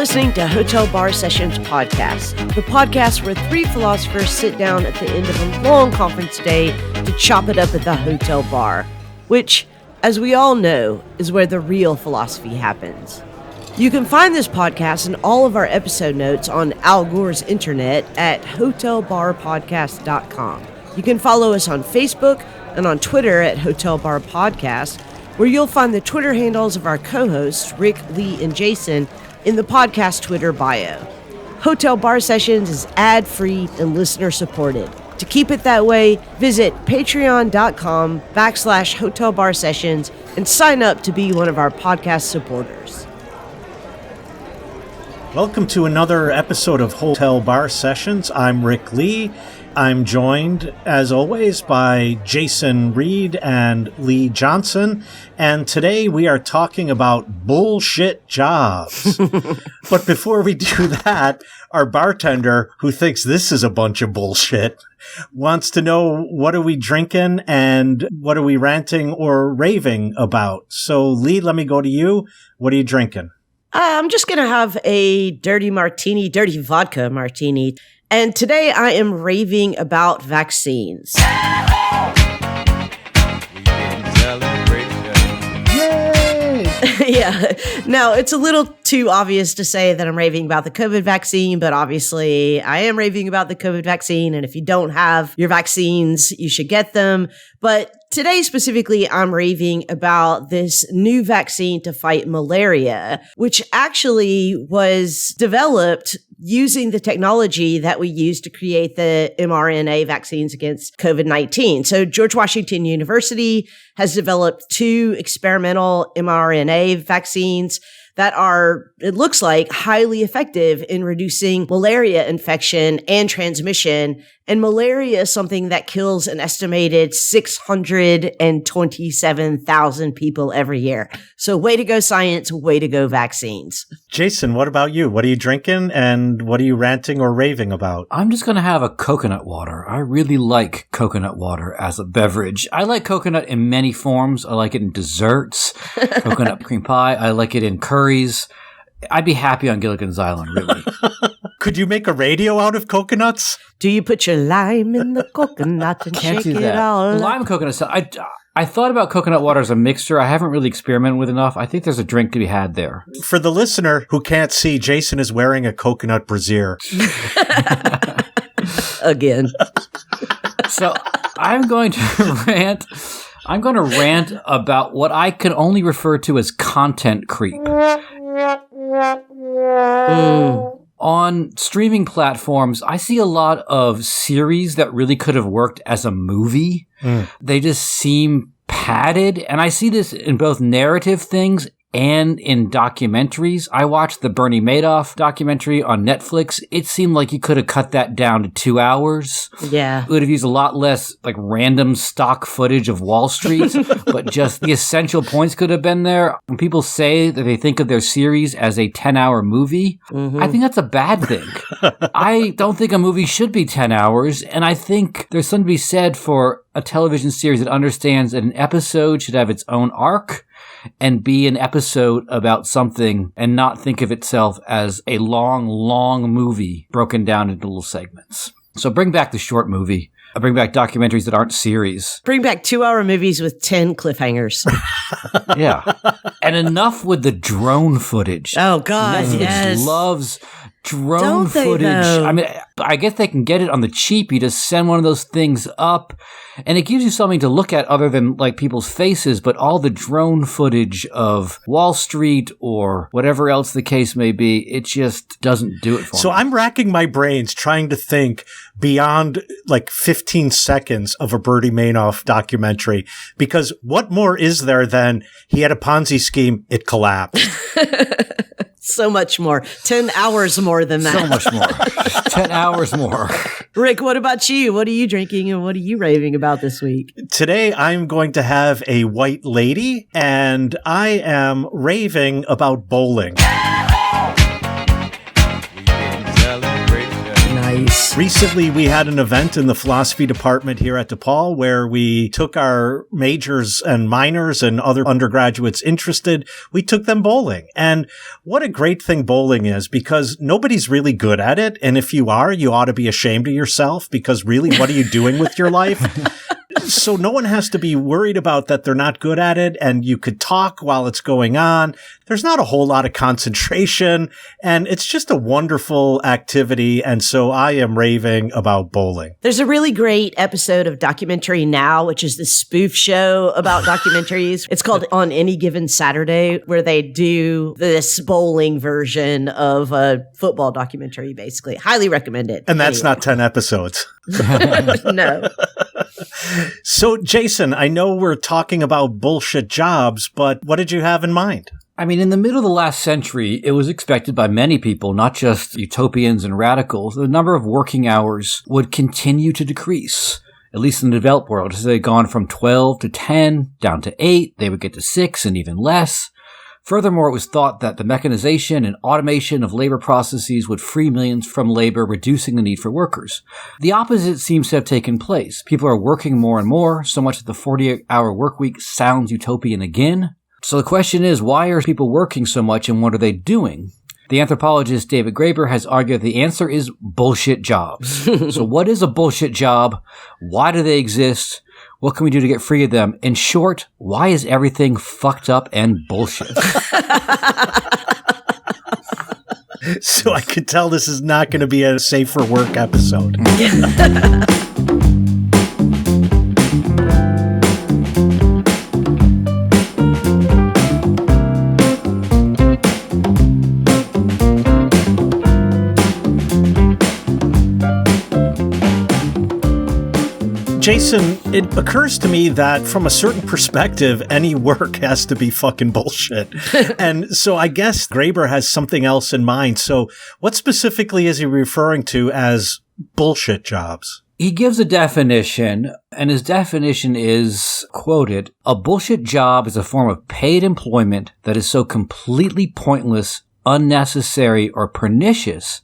listening to Hotel Bar Sessions podcast, the podcast where three philosophers sit down at the end of a long conference day to chop it up at the hotel bar, which, as we all know, is where the real philosophy happens. You can find this podcast and all of our episode notes on Al Gore's internet at hotelbarpodcast.com. You can follow us on Facebook and on Twitter at Hotel Bar Podcast, where you'll find the Twitter handles of our co-hosts, Rick, Lee, and Jason, in the podcast Twitter bio. Hotel Bar Sessions is ad-free and listener-supported. To keep it that way, visit patreon.com/Hotel Bar Sessions and sign up to be one of our podcast supporters. Welcome to another episode of Hotel Bar Sessions. I'm Rick Lee. I'm joined, as always, by Jason Reed and Lee Johnson, and today we are talking about bullshit jobs. But before we do that, our bartender, who thinks this is a bunch of bullshit, wants to know what are we drinking and what are we ranting or raving about. So, Lee, let me go to you. What are you drinking? I'm just going to have a dirty vodka martini. And today I am raving about vaccines. Yeah. Now, it's a little too obvious to say that I'm raving about the COVID vaccine, but obviously I am raving about the COVID vaccine. And if you don't have your vaccines, you should get them. But today specifically, I'm raving about this new vaccine to fight malaria, which actually was developed using the technology that we use to create the mRNA vaccines against COVID-19. So George Washington University has developed two experimental mRNA vaccines that are, it looks like, highly effective in reducing malaria infection and transmission. And malaria is something that kills an estimated 627,000 people every year. So way to go science, way to go vaccines. Jason, what about you? What are you drinking and what are you ranting or raving about? I'm just going to have a coconut water. I really like coconut water as a beverage. I like coconut in many forms. I like it in desserts, coconut cream pie. I like it in curries. I'd be happy on Gilligan's Island, really. Could you make a radio out of coconuts? Do you put your lime in the coconut and Can't shake do it that. all up? Lime coconut. I thought about coconut water as a mixture. I haven't really experimented with enough. I think there's a drink to be had there. For the listener who can't see, Jason is wearing a coconut brassiere. Again. So I'm going to rant. I'm going to rant about what I can only refer to as content creep. On streaming platforms, I see a lot of series that really could have worked as a movie. They just seem padded. And I see this in both narrative things and in documentaries. I watched the Bernie Madoff documentary on Netflix. It seemed like you could have cut that down to 2 hours. Yeah. It would have used a lot less like random stock footage of Wall Street, but just the essential points could have been there. When people say that they think of their series as a 10-hour movie, I think that's a bad thing. I don't think a movie should be 10 hours, and I think there's something to be said for a television series that understands that an episode should have its own arc and be an episode about something and not think of itself as a long, long movie broken down into little segments. So bring back the short movie. Bring back documentaries that aren't series. Bring back 2-hour movies with 10 cliffhangers. Yeah. And enough with the drone footage. Oh, God, Netflix yes. loves drone Don't they, footage. though? I mean, I guess they can get it on the cheap. You just send one of those things up, and it gives you something to look at other than like people's faces, but all the drone footage of Wall Street or whatever else the case may be, it just doesn't do it for me. So I'm racking my brains trying to think beyond like 15 seconds of a Bernie Madoff documentary, because what more is there than he had a Ponzi scheme, it collapsed. So much more. 10 hours more than that. So much more. 10 hours more. Rick, what about you? What are you drinking and what are you raving about this week? Today, I'm going to have a white lady, and I am raving about bowling. Nice. Recently, we had an event in the philosophy department here at DePaul where we took our majors and minors and other undergraduates interested. We took them bowling. And what a great thing bowling is, because nobody's really good at it. And if you are, you ought to be ashamed of yourself, because really, what are you doing with your life? So no one has to be worried about that they're not good at it, and you could talk while it's going on. There's not a whole lot of concentration, and it's just a wonderful activity, and so I am raving about bowling. There's a really great episode of Documentary Now, which is the spoof show about documentaries. It's called On Any Given Saturday, where they do this bowling version of a football documentary, basically. Highly recommend it. And that's not 10 episodes. No. So, Jason, I know we're talking about bullshit jobs, but what did you have in mind? I mean, in the middle of the last century, it was expected by many people, not just utopians and radicals, the number of working hours would continue to decrease, at least in the developed world. As they'd gone from 12 to 10, down to 8, they would get to 6 and even less. Furthermore, it was thought that the mechanization and automation of labor processes would free millions from labor, reducing the need for workers. The opposite seems to have taken place. People are working more and more, so much that the 40-hour work week sounds utopian again. So the question is, why are people working so much, and what are they doing? The anthropologist David Graeber has argued that the answer is bullshit jobs. So what is a bullshit job? Why do they exist? What can we do to get free of them? In short, why is everything fucked up and bullshit? So I could tell this is not going to be a safe for work episode. Jason, it occurs to me that from a certain perspective, any work has to be fucking bullshit. And so I guess Graeber has something else in mind. So what specifically is he referring to as bullshit jobs? He gives a definition, and his definition is, quoted, "A bullshit job is a form of paid employment that is so completely pointless, unnecessary, or pernicious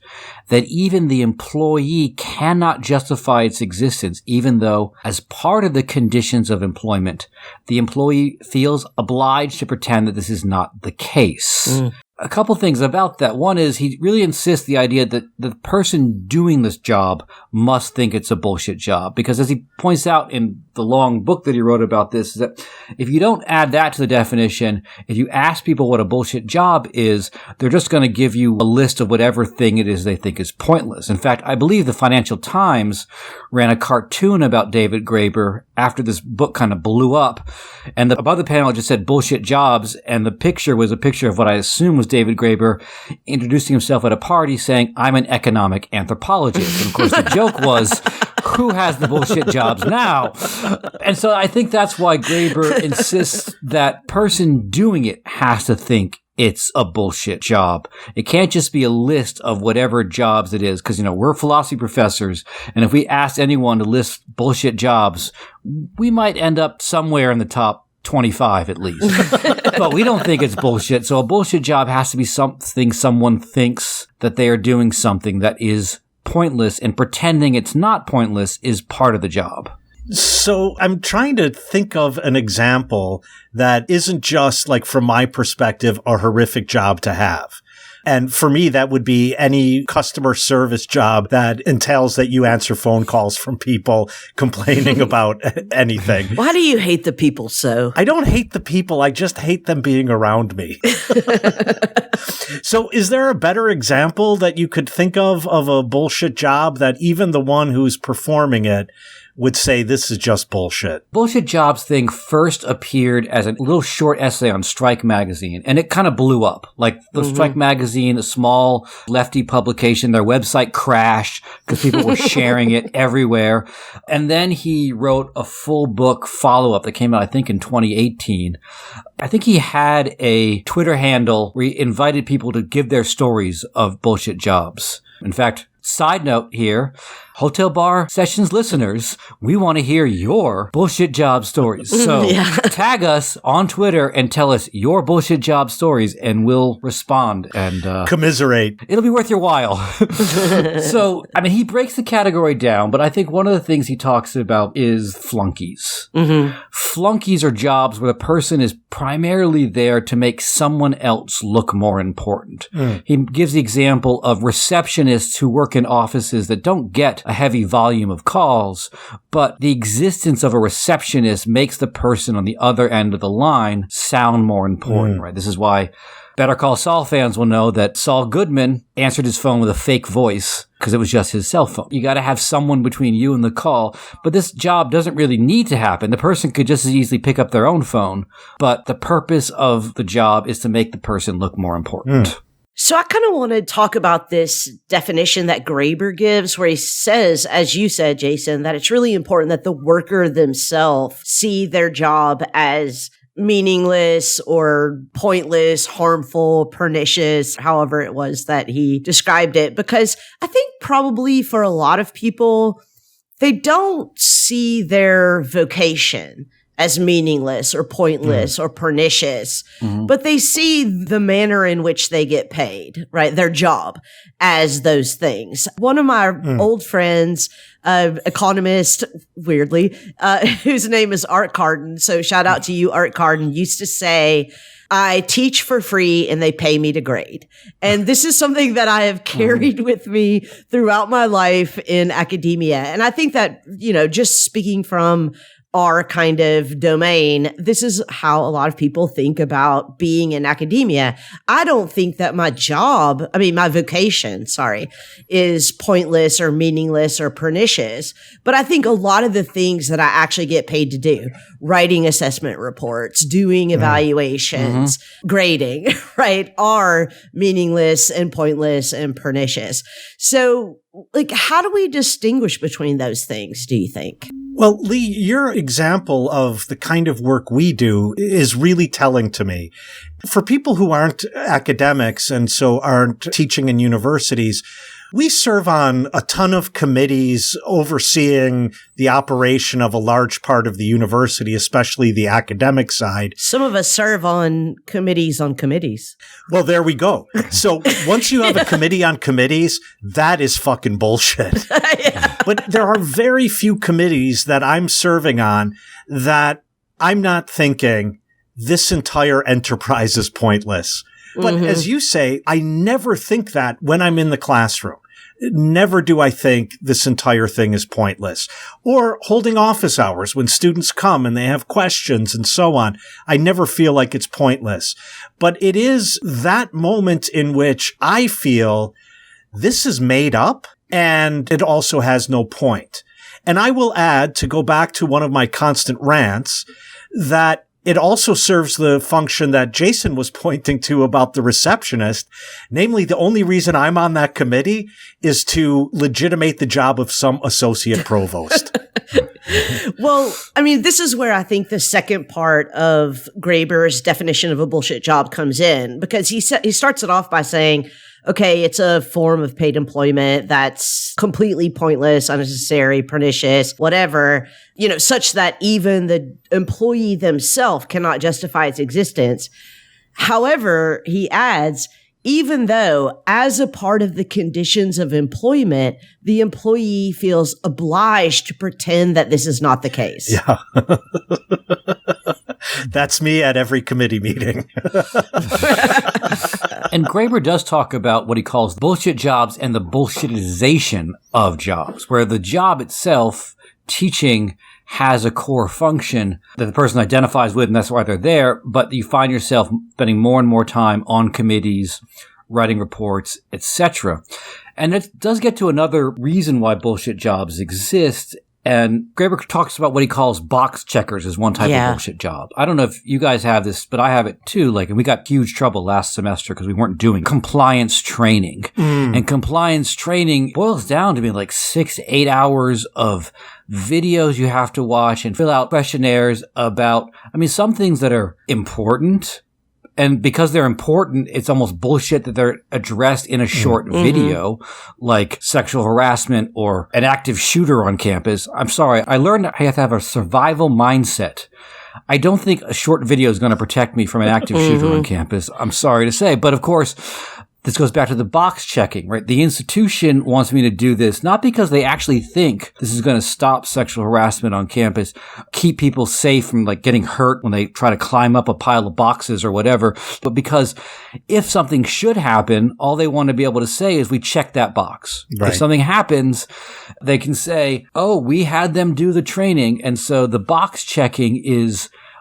that even the employee cannot justify its existence, even though, as part of the conditions of employment, the employee feels obliged to pretend that this is not the case." A couple things about that. One is he really insists the idea that the person doing this job must think it's a bullshit job. Because as he points out in the long book that he wrote about this, is that if you don't add that to the definition, if you ask people what a bullshit job is, they're just going to give you a list of whatever thing it is they think is pointless. In fact, I believe the Financial Times ran a cartoon about David Graeber after this book kind of blew up. And above the panel it just said bullshit jobs, and the picture was a picture of what I assume was David Graeber introducing himself at a party saying, "I'm an economic anthropologist." And of course the joke was, who has the bullshit jobs now? And so I think that's why Graeber insists that person doing it has to think it's a bullshit job. It can't just be a list of whatever jobs it is, because, we're philosophy professors, and if we asked anyone to list bullshit jobs, we might end up somewhere in the top 25 at least. But we don't think it's bullshit. So a bullshit job has to be something someone thinks that they are doing something that is pointless, and pretending it's not pointless is part of the job. So I'm trying to think of an example that isn't just, like, from my perspective, a horrific job to have. And for me, that would be any customer service job that entails that you answer phone calls from people complaining about anything. Why do you hate the people so? I don't hate the people. I just hate them being around me. So is there a better example that you could think of a bullshit job that even the one who's performing it would say this is just bullshit? Bullshit jobs thing first appeared as a little short essay on Strike Magazine, and it kind of blew up. Like the Strike Magazine, a small lefty publication, their website crashed because people were sharing it everywhere. And then he wrote a full book follow-up that came out, I think, in 2018. I think he had a Twitter handle where he invited people to give their stories of bullshit jobs. In fact, Side note here, Hotel Bar Sessions listeners, we want to hear your bullshit job stories. So tag us on Twitter and tell us your bullshit job stories, and we'll respond and commiserate. It'll be worth your while. So, I mean, he breaks the category down, but I think one of the things he talks about is flunkies. Mm-hmm. Flunkies are jobs where the person is primarily there to make someone else look more important. He gives the example of receptionists who work in offices that don't get a heavy volume of calls, but the existence of a receptionist makes the person on the other end of the line sound more important, right? This is why Better Call Saul fans will know that Saul Goodman answered his phone with a fake voice because it was just his cell phone. You got to have someone between you and the call, but this job doesn't really need to happen. The person could just as easily pick up their own phone, but the purpose of the job is to make the person look more important. So I kind of want to talk about this definition that Graeber gives, where he says, as you said, Jason, that it's really important that the worker themselves see their job as meaningless or pointless, harmful, pernicious, however it was that he described it. Because I think probably for a lot of people, they don't see their vocation as meaningless or pointless or pernicious, but they see the manner in which they get paid, right? Their job as those things. One of my old friends, economist, weirdly, whose name is Art Carden. So shout out to you, Art Carden, used to say, I teach for free and they pay me to grade. And this is something that I have carried with me throughout my life in academia. And I think that, you know, just speaking from our kind of domain, this is how a lot of people think about being in academia. I don't think that my vocation, is pointless or meaningless or pernicious, but I think a lot of the things that I actually get paid to do, writing assessment reports, doing evaluations, grading, right, are meaningless and pointless and pernicious. So, like, how do we distinguish between those things, do you think? Well, Lee, your example of the kind of work we do is really telling to me. For people who aren't academics and so aren't teaching in universities, we serve on a ton of committees overseeing the operation of a large part of the university, especially the academic side. Some of us serve on committees on committees. Well, there we go. So once you have a committee on committees, that is fucking bullshit. But there are very few committees that I'm serving on that I'm not thinking this entire enterprise is pointless. But as you say, I never think that when I'm in the classroom. Never do I think this entire thing is pointless. Or holding office hours when students come and they have questions and so on. I never feel like it's pointless. But it is that moment in which I feel this is made up and it also has no point. And I will add, to go back to one of my constant rants, that it also serves the function that Jason was pointing to about the receptionist. Namely, the only reason I'm on that committee is to legitimate the job of some associate provost. Well, I mean, this is where I think the second part of Graeber's definition of a bullshit job comes in, because he starts it off by saying, okay, it's a form of paid employment that's completely pointless, unnecessary, pernicious, whatever, you know, such that even the employee themselves cannot justify its existence. However, he adds, even though as a part of the conditions of employment, the employee feels obliged to pretend that this is not the case. Yeah. That's me at every committee meeting. And Graeber does talk about what he calls bullshit jobs and the bullshitization of jobs, where the job itself, teaching, has a core function that the person identifies with, and that's why they're there, but you find yourself spending more and more time on committees, writing reports, etc. And it does get to another reason why bullshit jobs exist. And Graeber talks about what he calls box checkers as one type of bullshit job. I don't know if you guys have this, but I have it too. And we got huge trouble last semester because we weren't doing compliance training. And compliance training boils down to being 6 to 8 hours of videos you have to watch and fill out questionnaires about, some things that are important And because they're important, it's almost bullshit that they're addressed in a short video, like sexual harassment or an active shooter on campus. I'm sorry, I learned I have to have a survival mindset. I don't think a short video is going to protect me from an active shooter on campus. I'm sorry to say. But of course, this goes back to the box checking, right? The institution wants me to do this, not because they actually think this is going to stop sexual harassment on campus, keep people safe from like getting hurt when they try to climb up a pile of boxes or whatever, but because if something should happen, all they want to be able to say is we check that box. Right. If something happens, they can say, oh, we had them do the training. And so the box checking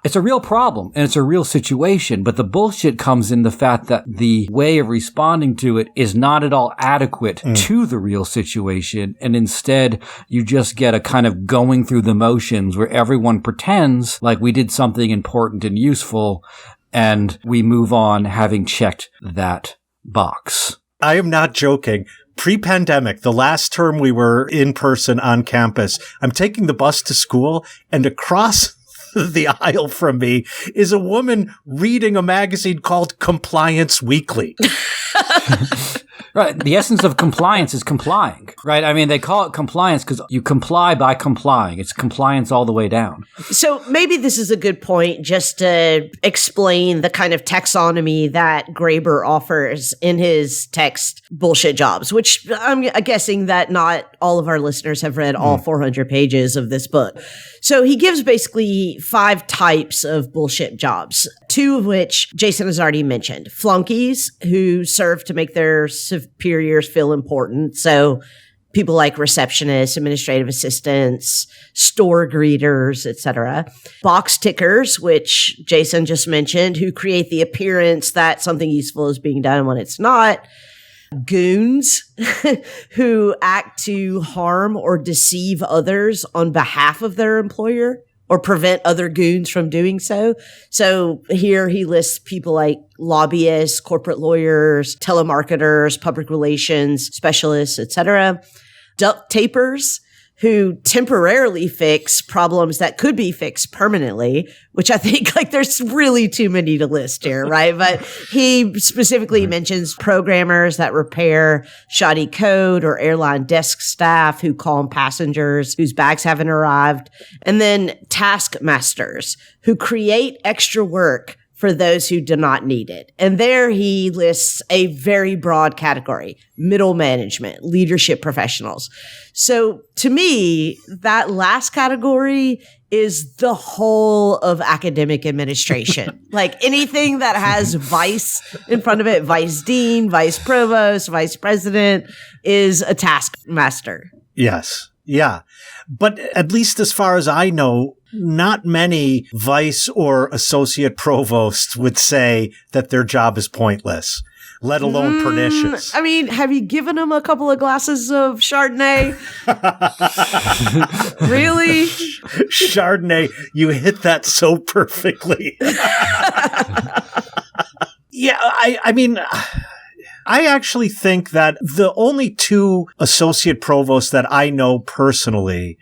it's a real problem and it's a real situation, but the bullshit comes in the fact that the way of responding to it is not at all adequate to the real situation. And instead, you just get a kind of going through the motions where everyone pretends like we did something important and useful and we move on having checked that box. I am not joking. Pre-pandemic, the last term we were in person on campus, I'm taking the bus to school and across the aisle from me is a woman reading a magazine called Compliance Weekly. Right. The essence of compliance is complying, right? I mean, they call it compliance because you comply by complying. It's compliance all the way down. So maybe this is a good point just to explain the kind of taxonomy that Graeber offers in his text, Bullshit Jobs, which I'm guessing that not all of our listeners have read all 400 pages of this book. So he gives basically 5 types of bullshit jobs, 2 of which Jason has already mentioned. Flunkies, who serve to make their superiors feel important. So people like receptionists, administrative assistants, store greeters, etc. Box tickers, which Jason just mentioned, who create the appearance that something useful is being done when it's not. Goons, who act to harm or deceive others on behalf of their employer or prevent other goons from doing so. So here he lists people like lobbyists, corporate lawyers, telemarketers, public relations specialists, etc. Duct-tapers, who temporarily fix problems that could be fixed permanently, which I think like there's really too many to list here, right? But he specifically mentions programmers that repair shoddy code or airline desk staff who calm passengers whose bags haven't arrived. And then taskmasters, who create extra work for those who do not need it. And there he lists a very broad category: middle management, leadership professionals. So to me, that last category is the whole of academic administration. Like anything that has vice in front of it, vice dean, vice provost, vice president, is a taskmaster. Yes. Yeah. But at least as far as I know, not many vice or associate provosts would say that their job is pointless, let alone pernicious. I mean, have you given them a couple of glasses of Chardonnay? Really? Chardonnay, you hit that so perfectly. Yeah, I mean, I actually think that the only 2 associate provosts that I know personally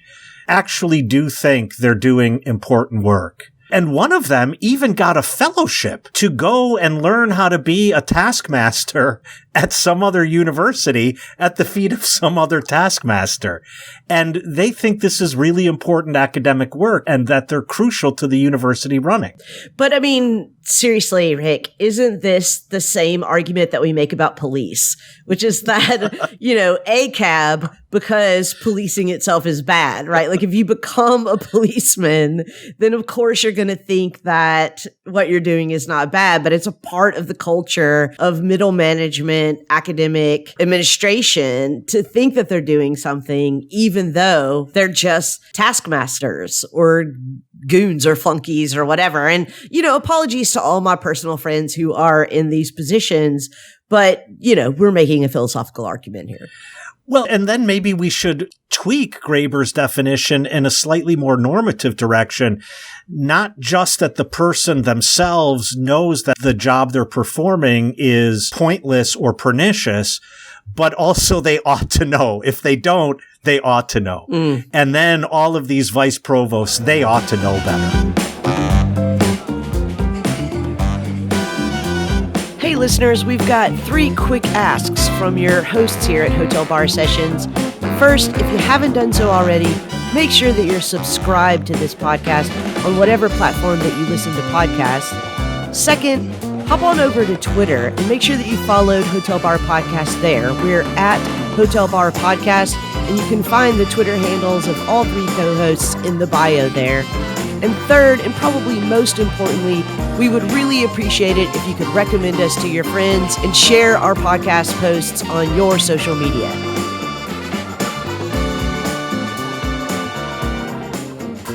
actually do think they're doing important work. And one of them even got a fellowship to go and learn how to be a taskmaster at some other university at the feet of some other taskmaster. And they think this is really important academic work and that they're crucial to the university running. But I mean, seriously, Rick, isn't this the same argument that we make about police, which is that, ACAB, because policing itself is bad, right? Like if you become a policeman, then of course you're going to think that what you're doing is not bad, but it's a part of the culture of middle management, academic administration to think that they're doing something, even though they're just taskmasters or goons or flunkies or whatever. And, apologies to all my personal friends who are in these positions, but, we're making a philosophical argument here. Well, and then maybe we should tweak Graeber's definition in a slightly more normative direction, not just that the person themselves knows that the job they're performing is pointless or pernicious, but also they ought to know. If they don't, they ought to know. And then all of these vice provosts, they ought to know better. listeners, we've got 3 quick asks from your hosts here at Hotel Bar Sessions. First, if you haven't done so already, make sure that you're subscribed to this podcast on whatever platform that you listen to podcasts. Second, hop on over to Twitter and make sure that you followed Hotel Bar Podcast there. We're at Hotel Bar Podcast, and you can find the Twitter handles of all 3 co-hosts in the bio there. And third, and probably most importantly, we would really appreciate it if you could recommend us to your friends and share our podcast posts on your social media.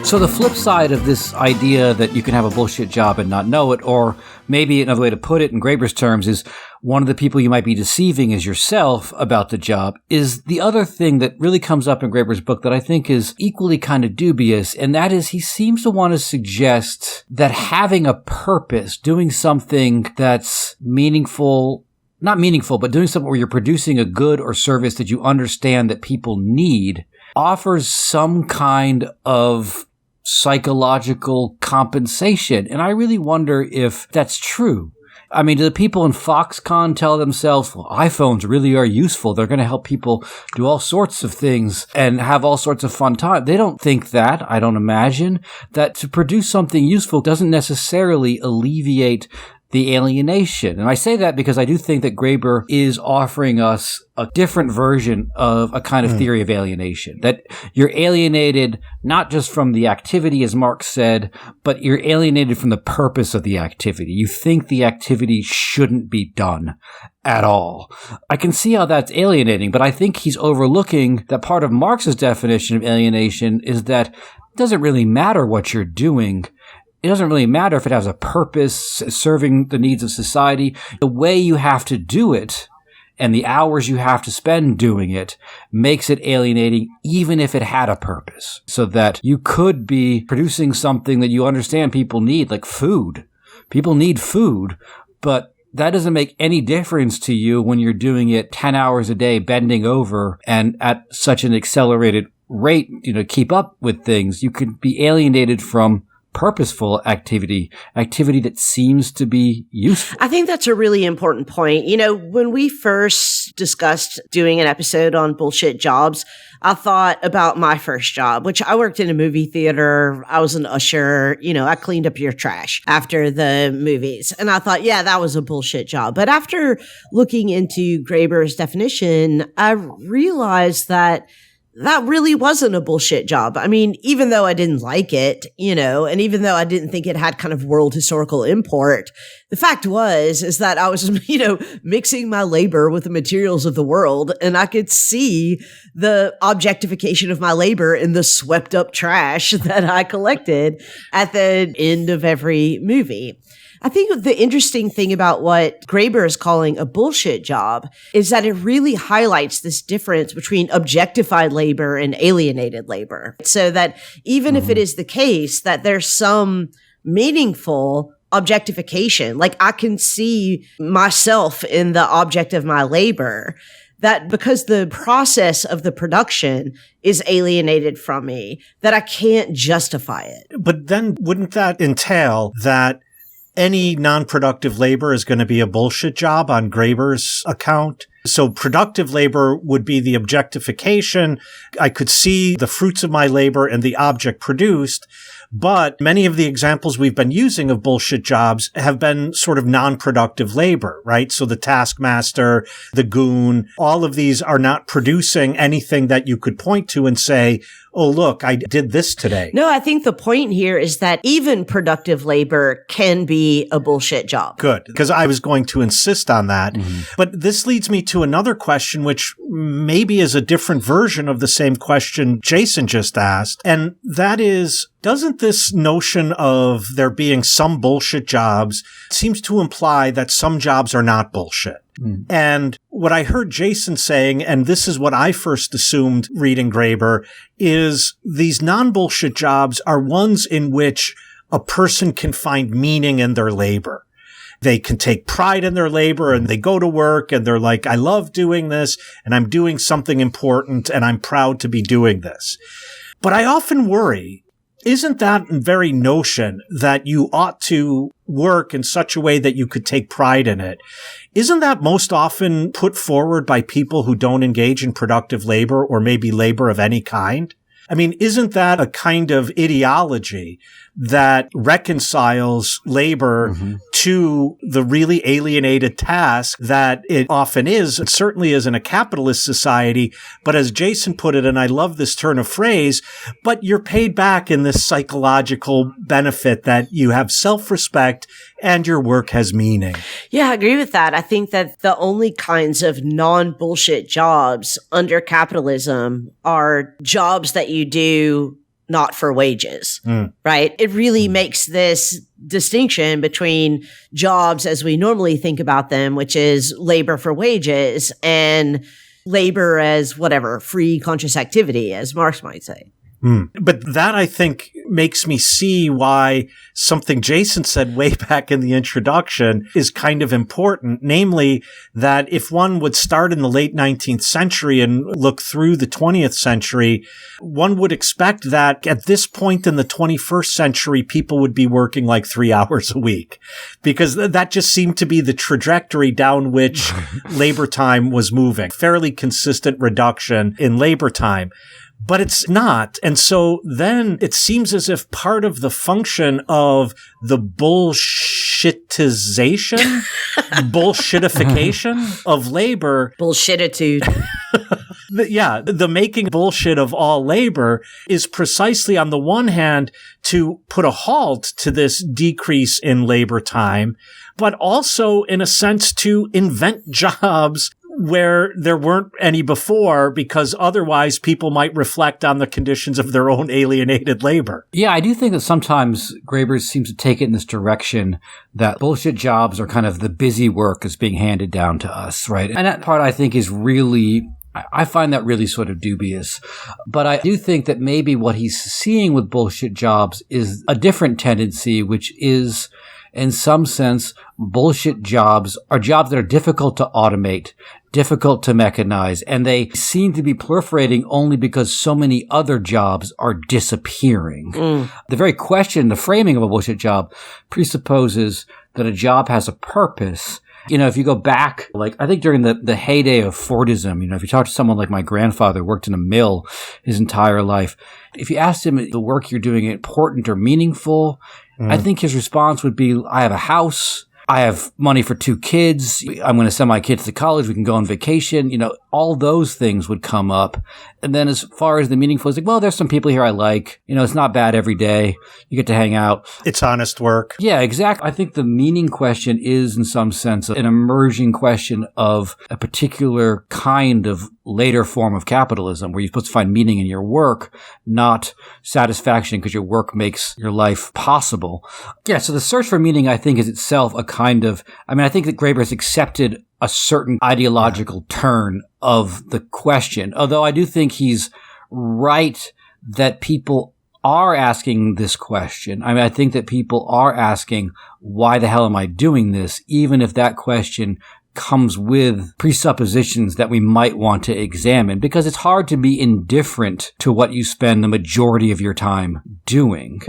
So the flip side of this idea that you can have a bullshit job and not know it, or maybe another way to put it in Graeber's terms is one of the people you might be deceiving is yourself about the job, is the other thing that really comes up in Graeber's book that I think is equally kind of dubious, and that is he seems to want to suggest that having a purpose, doing something that's meaningful, not meaningful, but doing something where you're producing a good or service that you understand that people need, offers some kind of psychological compensation. And I really wonder if that's true. I mean, do the people in Foxconn tell themselves, well, iPhones really are useful. They're going to help people do all sorts of things and have all sorts of fun time. They don't think that. I don't imagine that to produce something useful doesn't necessarily alleviate the alienation. And I say that because I do think that Graeber is offering us a different version of a kind of theory of alienation, that you're alienated not just from the activity, as Marx said, but you're alienated from the purpose of the activity. You think the activity shouldn't be done at all. I can see how that's alienating, but I think he's overlooking that part of Marx's definition of alienation is that it doesn't really matter what you're doing. It doesn't really matter if it has a purpose, serving the needs of society. The way you have to do it and the hours you have to spend doing it makes it alienating, even if it had a purpose. So that you could be producing something that you understand people need, like food. People need food, but that doesn't make any difference to you when you're doing it 10 hours a day, bending over and at such an accelerated rate, keep up with things. You could be alienated from purposeful activity that seems to be useful. I think that's a really important point. When we first discussed doing an episode on bullshit jobs, I thought about my first job, which I worked in a movie theater. I was an usher. I cleaned up your trash after the movies. And I thought, yeah, that was a bullshit job. But after looking into Graeber's definition, I realized that really wasn't a bullshit job. I mean, even though I didn't like it, and even though I didn't think it had kind of world historical import, the fact is that I was, mixing my labor with the materials of the world, and I could see the objectification of my labor in the swept up trash that I collected at the end of every movie. I think the interesting thing about what Graeber is calling a bullshit job is that it really highlights this difference between objectified labor and alienated labor. So that even if it is the case that there's some meaningful objectification, like I can see myself in the object of my labor, that because the process of the production is alienated from me, that I can't justify it. But then wouldn't that entail that any non-productive labor is going to be a bullshit job on Graeber's account? So productive labor would be the objectification. I could see the fruits of my labor and the object produced. But many of the examples we've been using of bullshit jobs have been sort of non-productive labor, right? So the taskmaster, the goon, all of these are not producing anything that you could point to and say, oh, look, I did this today. No, I think the point here is that even productive labor can be a bullshit job. Good, because I was going to insist on that. But this leads me to another question, which maybe is a different version of the same question Jason just asked. And that is, doesn't this notion of there being some bullshit jobs seems to imply that some jobs are not bullshit? And what I heard Jason saying, and this is what I first assumed reading Graeber, is these non-bullshit jobs are ones in which a person can find meaning in their labor. They can take pride in their labor and they go to work and they're like, I love doing this and I'm doing something important and I'm proud to be doing this. But I often worry Isn't that very notion that you ought to work in such a way that you could take pride in it? Isn't that most often put forward by people who don't engage in productive labor or maybe labor of any kind? I mean, isn't that a kind of ideology that reconciles labor to the really alienated task that it often is? It certainly is in a capitalist society. But as Jason put it, and I love this turn of phrase, but you're paid back in this psychological benefit that you have self-respect and your work has meaning. Yeah, I agree with that. I think that the only kinds of non-bullshit jobs under capitalism are jobs that you do not for wages, right? It really makes this distinction between jobs as we normally think about them, which is labor for wages, and labor as whatever, free conscious activity, as Marx might say. But that, I think, makes me see why something Jason said way back in the introduction is kind of important, namely that if one would start in the late 19th century and look through the 20th century, one would expect that at this point in the 21st century, people would be working like 3 hours a week, because that just seemed to be the trajectory down which labor time was moving. Fairly consistent reduction in labor time. But it's not. And so then it seems as if part of the function of the bullshitification of labor. Bullshititude. The making bullshit of all labor is precisely on the one hand to put a halt to this decrease in labor time, but also in a sense to invent jobs where there weren't any before, because otherwise people might reflect on the conditions of their own alienated labor. Yeah, I do think that sometimes Graeber seems to take it in this direction that bullshit jobs are kind of the busy work that's being handed down to us, right? And that part I think is really, I find that really sort of dubious. But I do think that maybe what he's seeing with bullshit jobs is a different tendency, which is, in some sense, bullshit jobs are jobs that are difficult to automate, difficult to mechanize, and they seem to be proliferating only because so many other jobs are disappearing. The very question, the framing of a bullshit job presupposes that a job has a purpose. You know, if you go back, like, I think during the heyday of Fordism, you know, if you talk to someone like my grandfather, worked in a mill his entire life, if you asked him, the work you're doing important or meaningful, I think his response would be, I have a house, I have money for 2 kids, I'm going to send my kids to college, we can go on vacation, you know, all those things would come up. And then as far as the meaningful, it's like, well, there's some people here I like, you know, it's not bad every day, you get to hang out. It's honest work. Yeah, exactly. I think the meaning question is in some sense an emerging question of a particular kind of later form of capitalism where you're supposed to find meaning in your work, not satisfaction because your work makes your life possible. Yeah, so the search for meaning, I think, is itself a kind of, I mean, I think that Graeber has accepted a certain ideological turn of the question, although I do think he's right that people are asking this question. I mean, I think that people are asking, why the hell am I doing this? Even if that question comes with presuppositions that we might want to examine, because it's hard to be indifferent to what you spend the majority of your time doing.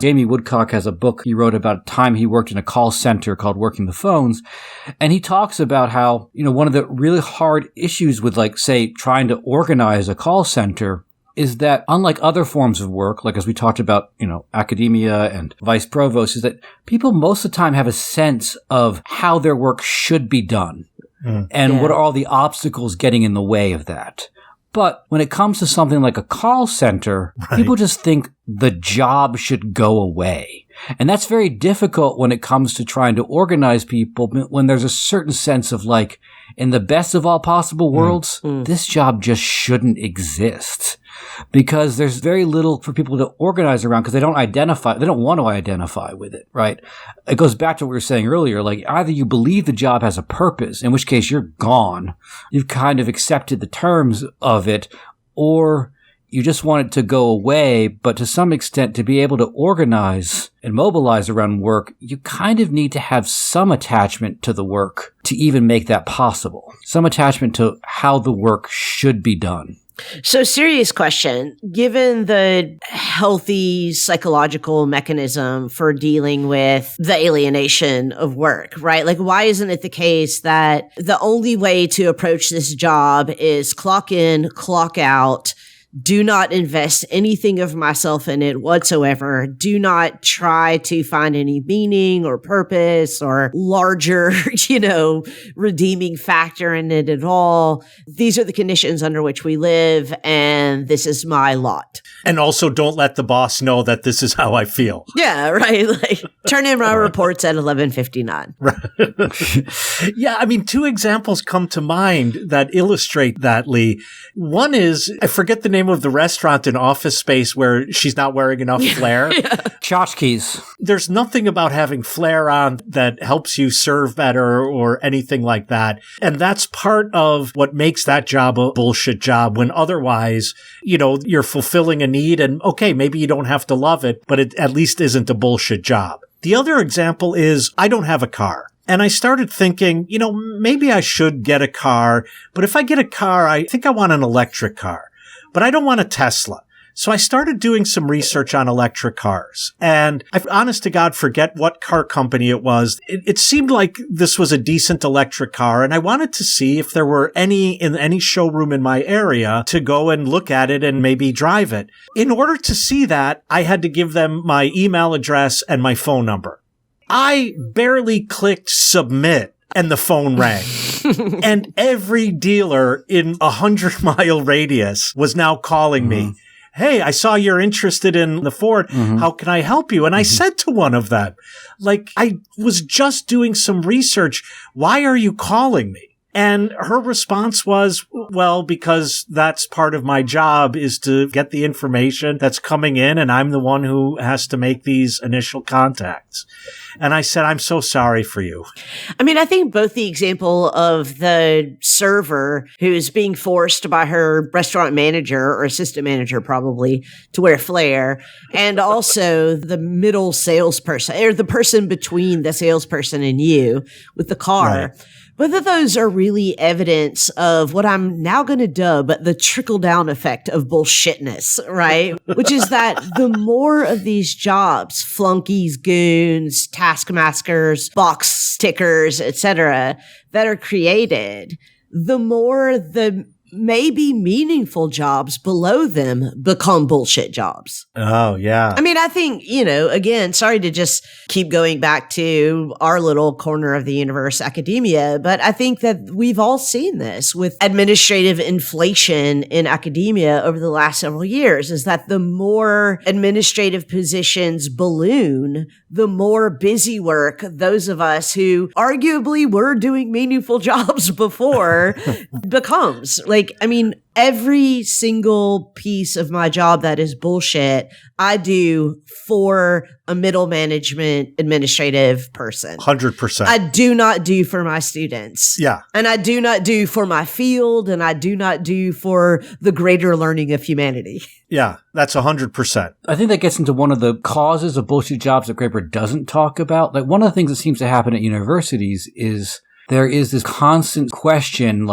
Jamie Woodcock has a book he wrote about a time he worked in a call center called Working the Phones. And he talks about how, you know, one of the really hard issues with, like, say, trying to organize a call center is that unlike other forms of work, like as we talked about, you know, academia and vice provost, is that people most of the time have a sense of how their work should be done and what are all the obstacles getting in the way of that. But when it comes to something like a call center, people just think the job should go away. And that's very difficult when it comes to trying to organize people, when there's a certain sense of, like, in the best of all possible worlds, this job just shouldn't exist. Because there's very little for people to organize around because they don't want to identify with it, right? It goes back to what we were saying earlier, like, either you believe the job has a purpose, in which case you're gone, you've kind of accepted the terms of it, or you just want it to go away, but to some extent to be able to organize and mobilize around work, you kind of need to have some attachment to the work to even make that possible. Some attachment to how the work should be done. So, serious question. Given the healthy psychological mechanism for dealing with the alienation of work, right? Like, why isn't it the case that the only way to approach this job is clock in, clock out, do not invest anything of myself in it whatsoever. Do not try to find any meaning or purpose or larger, redeeming factor in it at all. These are the conditions under which we live, and this is my lot. And also don't let the boss know that this is how I feel. Yeah, right. Like, turn in my reports at 11:59. Right. Yeah, I mean, two examples come to mind that illustrate that, Lee. One is, I forget the name of the restaurant in Office Space where she's not wearing enough flair. Tchotchkes. There's nothing about having flair on that helps you serve better or anything like that. And that's part of what makes that job a bullshit job, when otherwise, you're fulfilling a need, and okay, maybe you don't have to love it, but it at least isn't a bullshit job. The other example is, I don't have a car. And I started thinking, maybe I should get a car, but if I get a car, I think I want an electric car, but I don't want a Tesla. So I started doing some research on electric cars, and I, honest to God, forget what car company it was. It seemed like this was a decent electric car, and I wanted to see if there were any in any showroom in my area to go and look at it and maybe drive it. In order to see that, I had to give them my email address and my phone number. I barely clicked submit and the phone rang. And every dealer in 100-mile radius was now calling me. Hey, I saw you're interested in the Ford. How can I help you? And I said to one of them, I was just doing some research. Why are you calling me? And her response was, well, because that's part of my job, is to get the information that's coming in, and I'm the one who has to make these initial contacts. And I said, I'm so sorry for you. I mean, I think both the example of the server who's being forced by her restaurant manager or assistant manager probably to wear flair, and also the middle salesperson, or the person between the salesperson and you with the car. Right. Both of those are really evidence of what I'm now going to dub the trickle-down effect of bullshitness, right? Which is that the more of these jobs, flunkies, goons, taskmasters, box tickers, etc., that are created, the more the maybe meaningful jobs below them become bullshit jobs. Oh, yeah. I mean, I think, again, sorry to just keep going back to our little corner of the universe, academia, but I think that we've all seen this with administrative inflation in academia over the last several years, is that the more administrative positions balloon, the more busy work those of us who arguably were doing meaningful jobs before becomes. Every single piece of my job that is bullshit, I do for a middle management administrative person. 100%. I do not do for my students. Yeah. And I do not do for my field, and I do not do for the greater learning of humanity. Yeah, that's 100%. I think that gets into one of the causes of bullshit jobs that Graeber doesn't talk about. One of the things that seems to happen at universities is there is this constant question,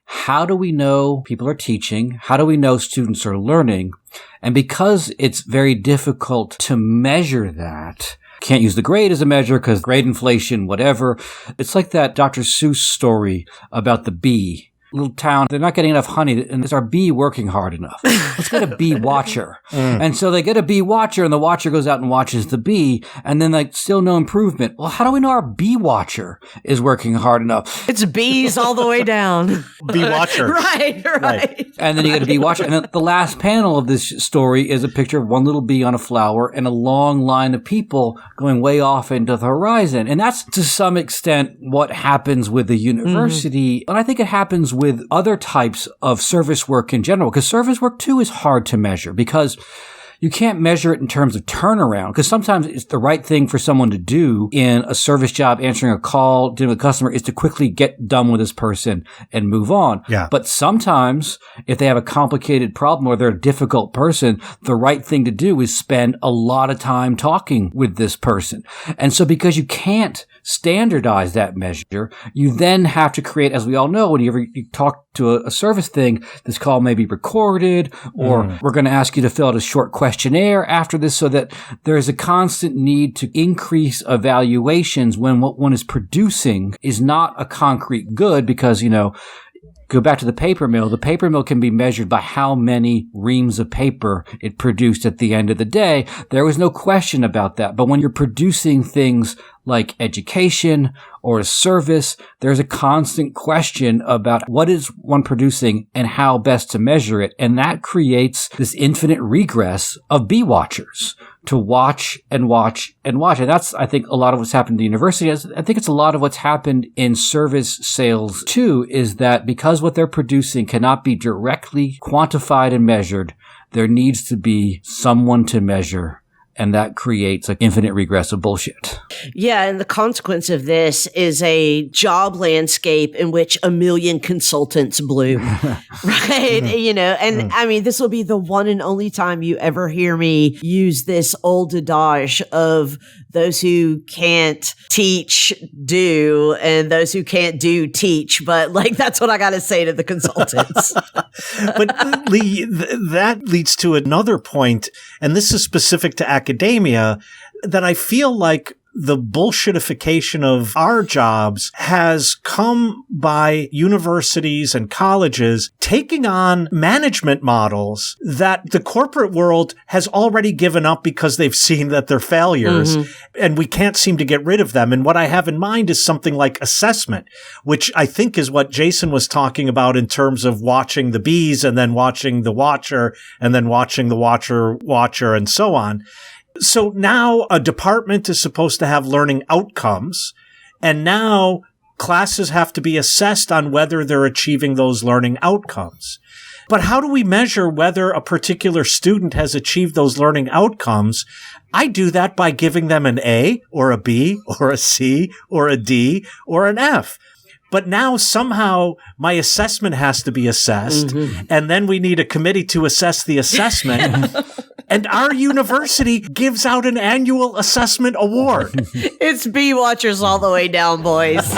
how do we know people are teaching? How do we know students are learning? And because it's very difficult to measure that, can't use the grade as a measure because grade inflation, whatever. It's like that Dr. Seuss story about the bee. Little town, they're not getting enough honey, and is our bee working hard enough? Let's get a bee watcher. And so they get a bee watcher, and the watcher goes out and watches the bee, and then still no improvement. Well, how do we know our bee watcher is working hard enough? It's bees all the way down. Bee watcher. Right. And then you get a bee watcher. And then the last panel of this story is a picture of one little bee on a flower and a long line of people going way off into the horizon. And that's to some extent what happens with the university. And I think it happens with other types of service work in general, because service work too is hard to measure because you can't measure it in terms of turnaround, because sometimes it's the right thing for someone to do in a service job, answering a call, dealing with a customer, is to quickly get done with this person and move on. Yeah. But sometimes if they have a complicated problem or they're a difficult person, the right thing to do is spend a lot of time talking with this person. And so because you can't standardize that measure, you then have to create, as we all know, whenever you talk to a service thing, this call may be recorded, or we're going to ask you to fill out a short questionnaire after this, so that there is a constant need to increase evaluations when what one is producing is not a concrete good, because, go back to the paper mill. The paper mill can be measured by how many reams of paper it produced at the end of the day. There was no question about that. But when you're producing things like education or a service, there's a constant question about what is one producing and how best to measure it. And that creates this infinite regress of bee watchers to watch and watch and watch. And that's, I think, a lot of what's happened to the university. I think it's a lot of what's happened in service sales too, is that because what they're producing cannot be directly quantified and measured, there needs to be someone to measure. And that creates an infinite regress of bullshit. Yeah, and the consequence of this is a job landscape in which a million consultants bloom, right? And I mean, this will be the one and only time you ever hear me use this old adage of those who can't teach do, and those who can't do teach. But that's what I got to say to the consultants. But Lee, that leads to another point, and this is specific to academia, that I feel like the bullshitification of our jobs has come by universities and colleges taking on management models that the corporate world has already given up because they've seen that they're failures, and we can't seem to get rid of them. And what I have in mind is something like assessment, which I think is what Jason was talking about in terms of watching the bees and then watching the watcher and then watching the watcher and so on. So now a department is supposed to have learning outcomes, and now classes have to be assessed on whether they're achieving those learning outcomes. But how do we measure whether a particular student has achieved those learning outcomes? I do that by giving them an A or a B or a C or a D or an F. But now somehow my assessment has to be assessed, and then we need a committee to assess the assessment. And our university gives out an annual assessment award. It's bee watchers all the way down, boys.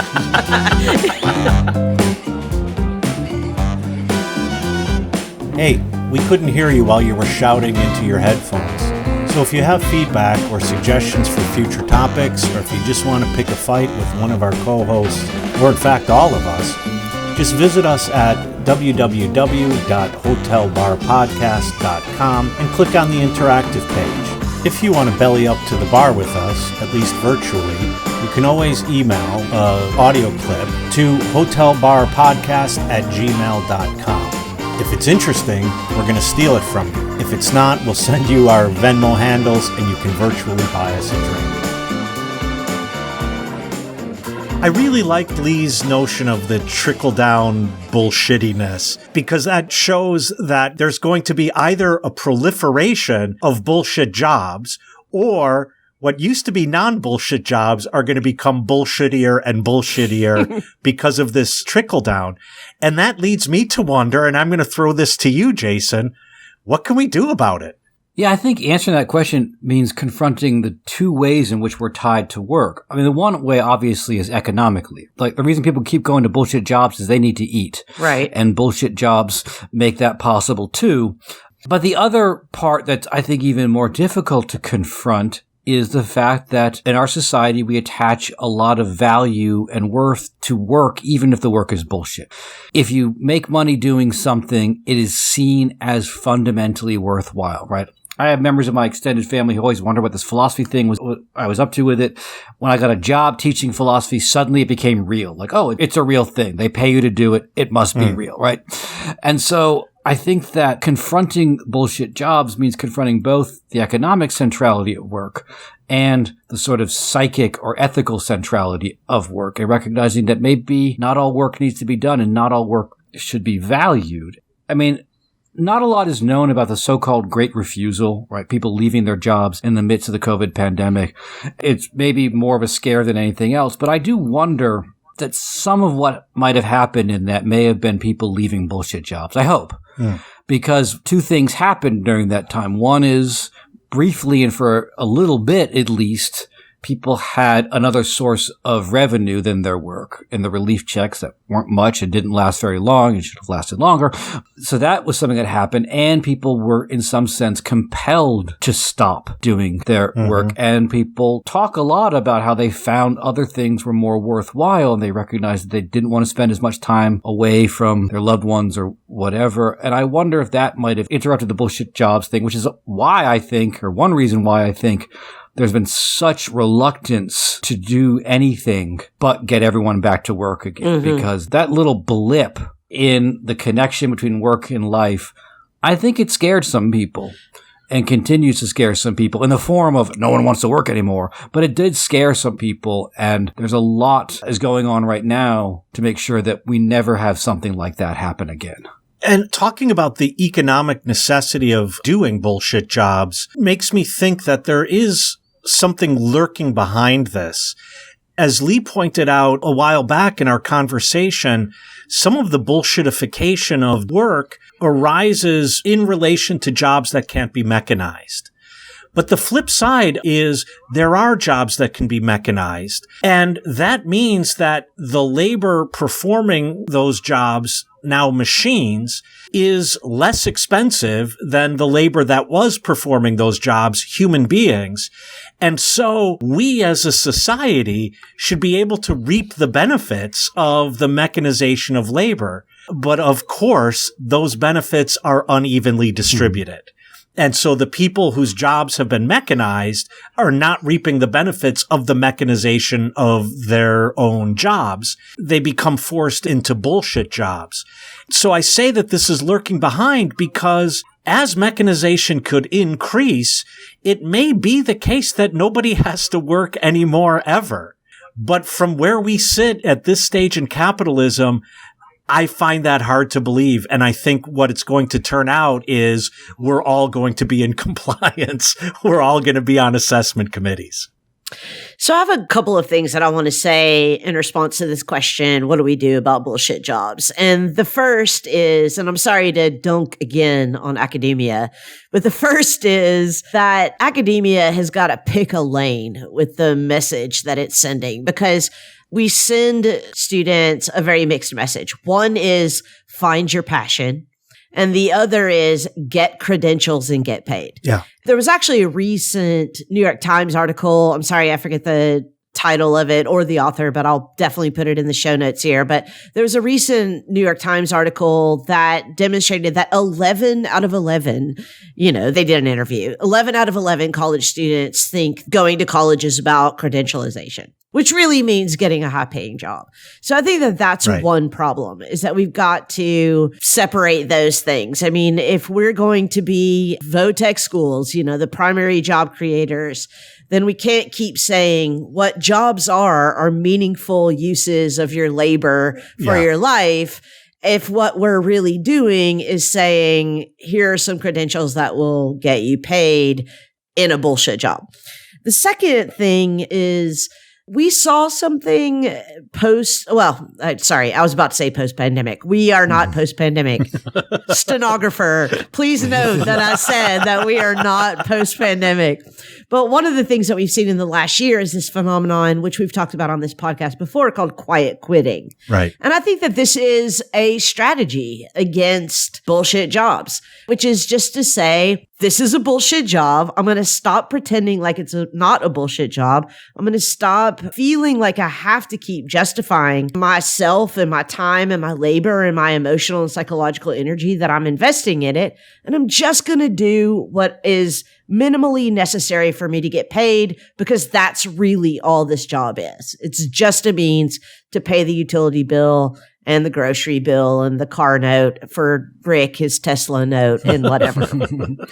Hey, we couldn't hear you while you were shouting into your headphones. So if you have feedback or suggestions for future topics, or if you just want to pick a fight with one of our co-hosts, or in fact all of us, just visit us at www.hotelbarpodcast.com and click on the interactive page. If you want to belly up to the bar with us, at least virtually, you can always email an audio clip to hotelbarpodcast@gmail.com. If it's interesting, we're going to steal it from you. If it's not, we'll send you our Venmo handles and you can virtually buy us a drink. I really liked Lee's notion of the trickle-down bullshittiness, because that shows that there's going to be either a proliferation of bullshit jobs, or what used to be non-bullshit jobs are going to become bullshittier and bullshittier because of this trickle-down. And that leads me to wonder, and I'm going to throw this to you, Jason, what can we do about it? Yeah, I think answering that question means confronting the two ways in which we're tied to work. I mean, the one way obviously is economically. Like, the reason people keep going to bullshit jobs is they need to eat. Right. And bullshit jobs make that possible too. But the other part that's, I think, even more difficult to confront is the fact that in our society, we attach a lot of value and worth to work, even if the work is bullshit. If you make money doing something, it is seen as fundamentally worthwhile, right? I have members of my extended family who always wonder what this philosophy thing was, what I was up to with it. When I got a job teaching philosophy, suddenly it became real. Like, oh, it's a real thing. They pay you to do it. It must be real, right? And so I think that confronting bullshit jobs means confronting both the economic centrality of work and the sort of psychic or ethical centrality of work, and recognizing that maybe not all work needs to be done and not all work should be valued. I mean, not a lot is known about the so-called great refusal, right? People leaving their jobs in the midst of the COVID pandemic. It's maybe more of a scare than anything else, but I do wonder that some of what might have happened in that may have been people leaving bullshit jobs. I hope. Because two things happened during that time. One is, briefly and for a little bit at least, people had another source of revenue than their work, and the relief checks that weren't much and didn't last very long and should have lasted longer. So that was something that happened, and people were in some sense compelled to stop doing their work. And people talk a lot about how they found other things were more worthwhile, and they recognized that they didn't want to spend as much time away from their loved ones or whatever. And I wonder if that might have interrupted the bullshit jobs thing, which is why I think, or one reason why I think, there's been such reluctance to do anything but get everyone back to work again, because that little blip in the connection between work and life, I think it scared some people and continues to scare some people in the form of no one wants to work anymore. But it did scare some people, and there's a lot is going on right now to make sure that we never have something like that happen again. And talking about the economic necessity of doing bullshit jobs makes me think that there is something lurking behind this. As Lee pointed out a while back in our conversation, some of the bullshitification of work arises in relation to jobs that can't be mechanized. But the flip side is there are jobs that can be mechanized. And that means that the labor performing those jobs, now machines, is less expensive than the labor that was performing those jobs, human beings. And so we as a society should be able to reap the benefits of the mechanization of labor. But of course, those benefits are unevenly distributed. And so the people whose jobs have been mechanized are not reaping the benefits of the mechanization of their own jobs. They become forced into bullshit jobs. So I say that this is lurking behind because as mechanization could increase, it may be the case that nobody has to work anymore ever. But from where we sit at this stage in capitalism, I find that hard to believe. And I think what it's going to turn out is we're all going to be in compliance. We're all going to be on assessment committees. So I have a couple of things that I want to say in response to this question. What do we do about bullshit jobs? And the first is, and I'm sorry to dunk again on academia, but the first is that academia has got to pick a lane with the message that it's sending, because we send students a very mixed message. One is find your passion, and the other is get credentials and get paid. Yeah. There was actually a recent New York Times article. I'm sorry, I forget the title of it or the author, but I'll definitely put it in the show notes here. But there was a recent New York Times article that demonstrated that 11 out of 11, they did an interview. 11 out of 11 college students think going to college is about credentialization, which really means getting a high-paying job. So I think that that's right. One problem, is that we've got to separate those things. I mean, if we're going to be vo-tech schools, the primary job creators, then we can't keep saying what jobs are meaningful uses of your labor for your life, if what we're really doing is saying, here are some credentials that will get you paid in a bullshit job. The second thing is, we saw something I was about to say post-pandemic. We are not post-pandemic. Stenographer, please note that I said that we are not post-pandemic. But one of the things that we've seen in the last year is this phenomenon, which we've talked about on this podcast before, called quiet quitting. Right. And I think that this is a strategy against bullshit jobs, which is just to say, this is a bullshit job. I'm going to stop pretending like it's not a bullshit job. I'm going to stop feeling like I have to keep justifying myself and my time and my labor and my emotional and psychological energy that I'm investing in it. And I'm just going to do what is minimally necessary for me to get paid, because that's really all this job is. It's just a means to pay the utility bill and the grocery bill and the car note for Rick, his Tesla note, and whatever.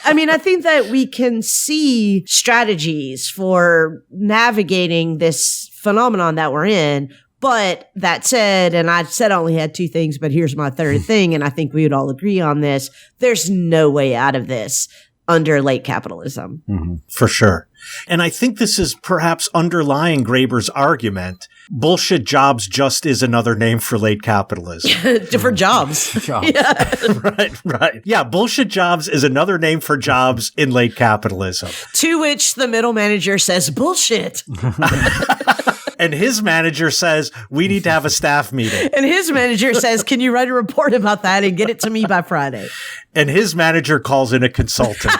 I mean, I think that we can see strategies for navigating this phenomenon that we're in. But that said, and I said I only had two things, but here's my third thing, and I think we would all agree on this. There's no way out of this. under late capitalism. Mm-hmm. For sure. And I think this is perhaps underlying Graeber's argument. Bullshit jobs just is another name for late capitalism. Different jobs. Yeah. Right. Yeah, bullshit jobs is another name for jobs in late capitalism. To which the middle manager says, bullshit. And his manager says, we need to have a staff meeting. And his manager says, can you write a report about that and get it to me by Friday? And his manager calls in a consultant.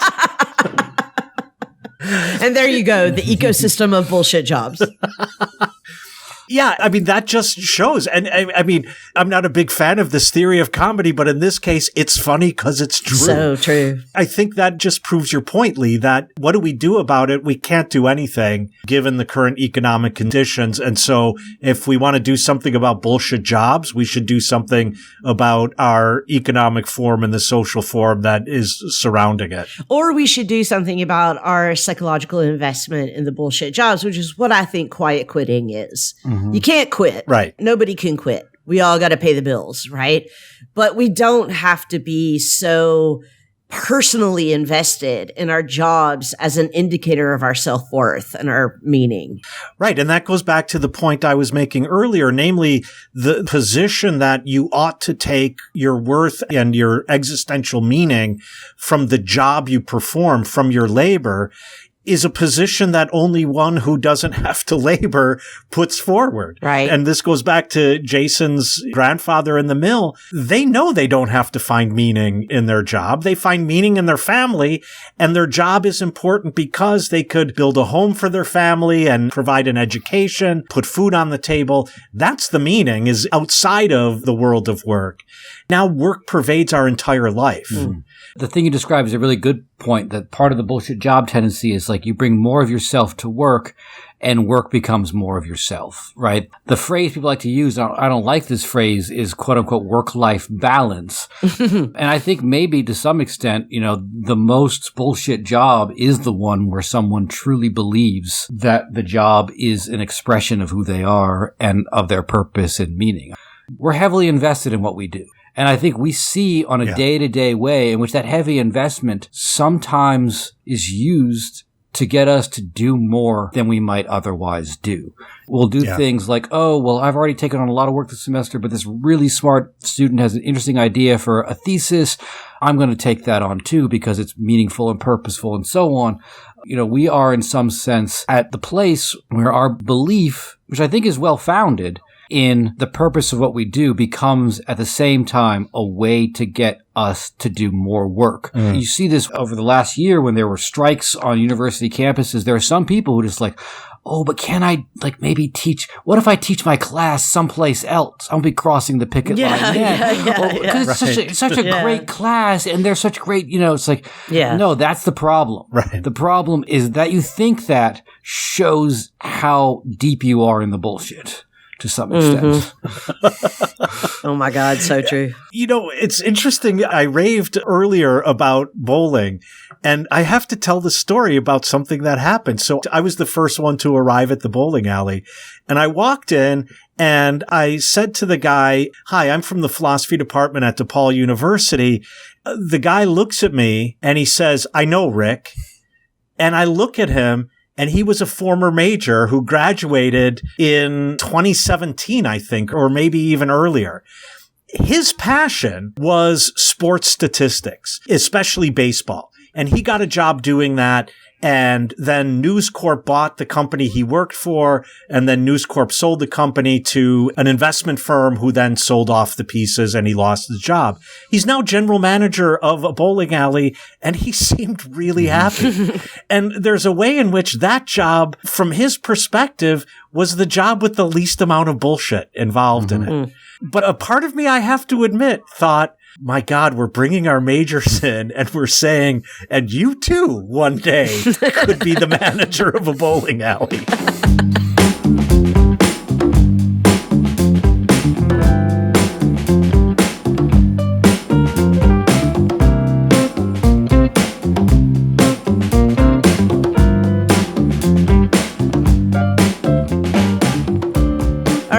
And there you go, the ecosystem of bullshit jobs. Yeah, I mean, that just shows. And I mean, I'm not a big fan of this theory of comedy, but in this case, it's funny because it's true. So true. I think that just proves your point, Lee, that what do we do about it? We can't do anything given the current economic conditions. And so if we want to do something about bullshit jobs, we should do something about our economic form and the social form that is surrounding it. Or we should do something about our psychological investment in the bullshit jobs, which is what I think quiet quitting is. Mm-hmm. You can't quit. Right. Nobody can quit. We all got to pay the bills, right? But we don't have to be so personally invested in our jobs as an indicator of our self-worth and our meaning. Right. And that goes back to the point I was making earlier, namely the position that you ought to take your worth and your existential meaning from the job you perform, from your labor, is a position that only one who doesn't have to labor puts forward. Right. And this goes back to Jason's grandfather in the mill. They know they don't have to find meaning in their job. They find meaning in their family, and their job is important because they could build a home for their family and provide an education, put food on the table. That's the meaning, is outside of the world of work. Now work pervades our entire life. Mm. The thing you describe is a really good point, that part of the bullshit job tendency is like you bring more of yourself to work and work becomes more of yourself, right? The phrase people like to use, I don't like this phrase, is quote unquote work-life balance. And I think maybe to some extent, you know, the most bullshit job is the one where someone truly believes that the job is an expression of who they are and of their purpose and meaning. We're heavily invested in what we do. And I think we see on a day-to-day way in which that heavy investment sometimes is used to get us to do more than we might otherwise do. We'll do things like, oh, well, I've already taken on a lot of work this semester, but this really smart student has an interesting idea for a thesis. I'm going to take that on too because it's meaningful and purposeful and so on. You know, we are in some sense at the place where our belief, which I think is well-founded, in the purpose of what we do becomes at the same time a way to get us to do more work. Mm. You see this over the last year when there were strikes on university campuses. There are some people who just like, oh, but can I like maybe teach? What if I teach my class someplace else? I'll be crossing the picket line. Because it's such a great class and they're such great, you know, it's like, no, that's the problem. Right. The problem is that you think that shows how deep you are in the bullshit. To some extent. Mm-hmm. Oh my God, so true. You know, it's interesting. I raved earlier about bowling, and I have to tell the story about something that happened. So I was the first one to arrive at the bowling alley, and I walked in and I said to the guy, "Hi, I'm from the philosophy department at DePaul University." The guy looks at me and he says, "I know, Rick." And I look at him, and he was a former major who graduated in 2017, I think, or maybe even earlier. His passion was sports statistics, especially baseball. And he got a job doing that. And then News Corp bought the company he worked for. And then News Corp sold the company to an investment firm who then sold off the pieces and he lost his job. He's now general manager of a bowling alley and he seemed really happy. And there's a way in which that job, from his perspective, was the job with the least amount of bullshit involved in it. But a part of me, I have to admit, thought, my God, we're bringing our majors in and we're saying, and you too, one day, could be the manager of a bowling alley.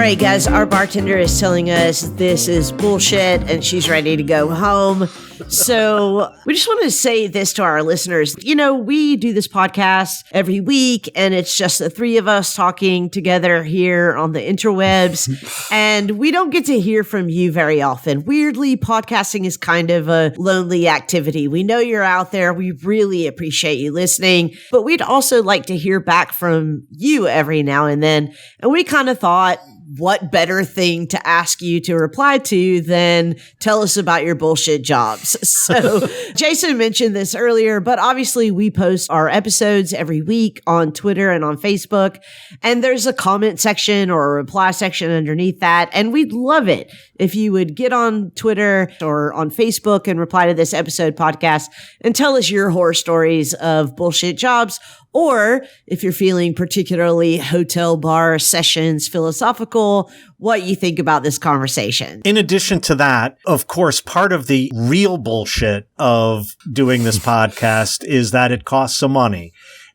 right, guys, our bartender is telling us this is bullshit and she's ready to go home. So we just wanted to say this to our listeners. You know, we do this podcast every week and it's just the three of us talking together here on the interwebs. And we don't get to hear from you very often. Weirdly, podcasting is kind of a lonely activity. We know you're out there. We really appreciate you listening, but we'd also like to hear back from you every now and then. And we kind of thought, what better thing to ask you to reply to than tell us about your bullshit jobs? So Jason mentioned this earlier, but obviously we post our episodes every week on Twitter and on Facebook, and there's a comment section or a reply section underneath that. And we'd love it if you would get on Twitter or on Facebook and reply to this episode podcast and tell us your horror stories of bullshit jobs. Or if you're feeling particularly hotel bar sessions philosophical, what you think about this conversation. In addition to that, of course, part of the real bullshit of doing this podcast is that it costs some money.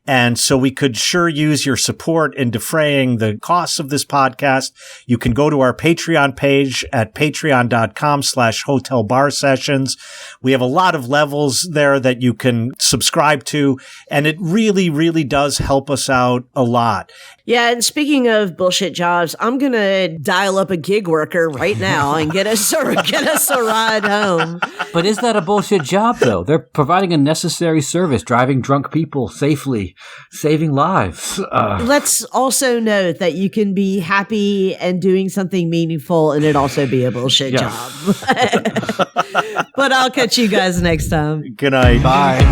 And so we could sure use your support in defraying the costs of this podcast. You can go to our Patreon page at patreon.com/hotelbarsessions. We have a lot of levels there that you can subscribe to, and it really, really does help us out a lot. Yeah, and speaking of bullshit jobs, I'm going to dial up a gig worker right now and get us a ride home. But is that a bullshit job, though? They're providing a necessary service, driving drunk people safely, saving lives. Let's also note that you can be happy and doing something meaningful and it also be a bullshit job. But I'll catch you guys next time. Good night. Bye.